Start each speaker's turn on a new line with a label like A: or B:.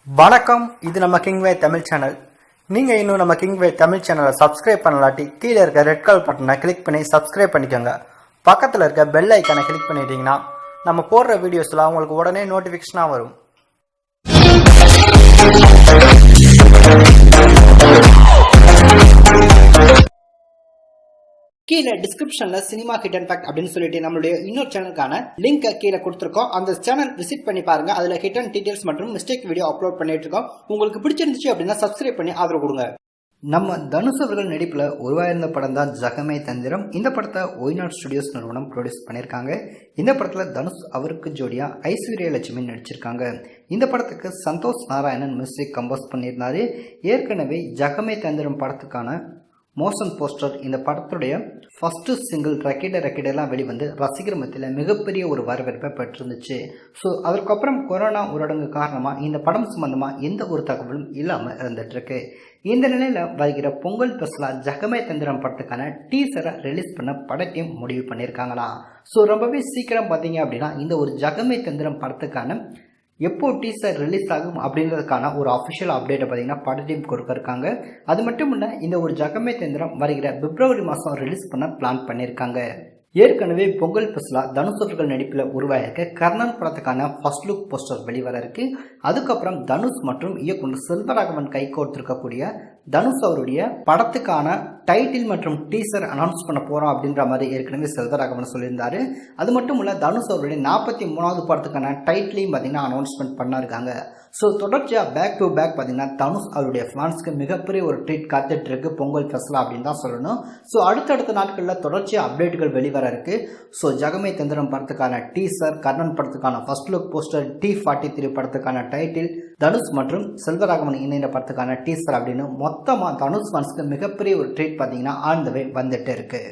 A: வணக்கம். இது நம்ம கிங்வே தமிழ் சேனல். நீங்கள் இன்னும் நம்ம கிங்வே தமிழ் சேனலை சப்ஸ்கிரைப் பண்ணலாட்டி கீழே இருக்க ரெட் கலர் பட்டனை கிளிக் பண்ணி சப்ஸ்கிரைப் பண்ணிக்கோங்க. பக்கத்தில் இருக்க பெல் ஐக்கானை கிளிக் பண்ணிட்டீங்கன்னா நம்ம போடுற வீடியோஸ்லாம் உங்களுக்கு உடனே நோட்டிஃபிகேஷனாக வரும். கீழே டிஸ்கிரிப்ஷன்ல சினிமா ஹிடன் ஃபேக்ட் அப்படின்னு சொல்லிட்டு நம்மளுடைய இன்னொரு சேனலுக்கான லிங்க் கீழே கொடுத்துருக்கோம். அந்த சேனல் விசிட் பண்ணி பாருங்க. அதுல ஹிடன் டீடைல்ஸ் மற்றும் மிஸ்டேக் வீடியோ அப்லோட் பண்ணிட்டு இருக்கோம். உங்களுக்கு பிடிச்சிருந்துச்சு அப்படின்னா சப்ஸ்கிரைப் பண்ணி ஆதரவு கொடுங்க. நம்ம தனுஷ் அவர்கள் நடிப்பில் உருவாயிருந்த படம் தான் ஜகமே தந்திரம். இந்த படத்தை ஒய்நாட் ஸ்டுடியோஸ் நிறுவனம் ப்ரொடியூஸ் பண்ணியிருக்காங்க. இந்த படத்தில் தனுஷ் அவருக்கு ஜோடியா ஐஸ்வர்யா லட்சுமி நடிச்சிருக்காங்க. இந்த படத்துக்கு சந்தோஷ் நாராயணன் மியூசிக் கம்போஸ் பண்ணியிருந்தாரு. ஏற்கனவே ஜகமே தந்திரம் படத்துக்கான மோஷன் போஸ்டர் இந்த படத்துடைய ஃபர்ஸ்ட் சிங்கிள் ரெக்கெடெல்லாம் வெளிவந்து ரசிகர் மத்தியில் மிகப்பெரிய ஒரு வரவேற்பை பெற்றிருந்துச்சு. ஸோ அதற்கப்புறம் கொரோனா ஊரடங்கு காரணமாக இந்த படம் சம்பந்தமாக எந்த ஒரு தகவலும் இல்லாமல் இருந்துட்டு இருக்கு. இந்த நிலையில் வருகிற பொங்கல் ஸ்பெஷலாக ஜகமே தந்திரம் படத்துக்கான டீசரை ரிலீஸ் பண்ண படத்தையும் முடிவு பண்ணியிருக்காங்களாம். ஸோ ரொம்பவே சீக்கிரம் பார்த்தீங்க அப்படின்னா இந்த ஒரு ஜகமே தந்திரம் படத்துக்கான எப்போ டீசர் ரிலீஸ் ஆகும் அப்படின்றதுக்கான ஒரு அஃபிஷியல் அப்டேட்டை பார்த்தீங்கன்னா பட டீம் கொடுத்துருக்காங்க. அது மட்டும் இல்லை, இந்த ஒரு ஜகமே தந்திரம் வருகிற பிப்ரவரி மாதம் ரிலீஸ் பண்ண பிளான் பண்ணியிருக்காங்க. ஏற்கனவே பொங்கல் ஸ்பெஷலாக தனுஷ் அவர்கள் நடிப்பில் உருவாயிருக்க கர்ணன் படத்துக்கான ஃபர்ஸ்ட் லுக் போஸ்டர் வெளிவர இருக்கு. அதுக்கப்புறம் தனுஷ் மற்றும் இயக்குனர் செல்வராகவன் கைகோர்த்திருக்கக்கூடிய தனுஷ் அவருடைய படத்துக்கான டைட்டில் மற்றும் டீசர் அனௌன்ஸ் பண்ண போகிறோம் அப்படின்ற மாதிரி ஏற்கனவே செல்வராகவன் சொல்லியிருந்தாரு. அது மட்டும் இல்லை, தனுஷ் அவருடைய 43வது படத்துக்கான டைட்டிலையும் பார்த்தீங்கன்னா அனௌன்ஸ்மெண்ட் பண்ணிருக்காங்க. ஸோ தொடர்ச்சியாக பேக் டு பேக் பார்த்தீங்கன்னா தனுஷ் அவருடைய ஃபேன்ஸ்க்கு மிகப்பெரிய ஒரு ட்ரீட் காத்துட்டு இருக்கு பொங்கல் ஸ்பெஷலாக அப்படின்னு தான் சொல்லணும். ஸோ அடுத்தடுத்த நாட்களில் தொடர்ச்சியாக அப்டேட்டுகள் வெளிவர இருக்கு. ஸோ ஜகமே தந்திரம் படத்துக்கான டீசர், கர்ணன் படத்துக்கான ஃபர்ஸ்ட் லுக் போஸ்டர், T-43 படத்துக்கான டைட்டில், தனுஷ் மற்றும் செல்வராகவன் இணைந்த படத்துக்கான டீசர் அப்படின்னு மொத்தமாக தனுஷ் ஃபேன்ஸ்க்கு மிகப்பெரிய ஒரு ட்ரீட் பார்த்தீங்கன்னா ஆன் த வே வந்துட்டு இருக்கு.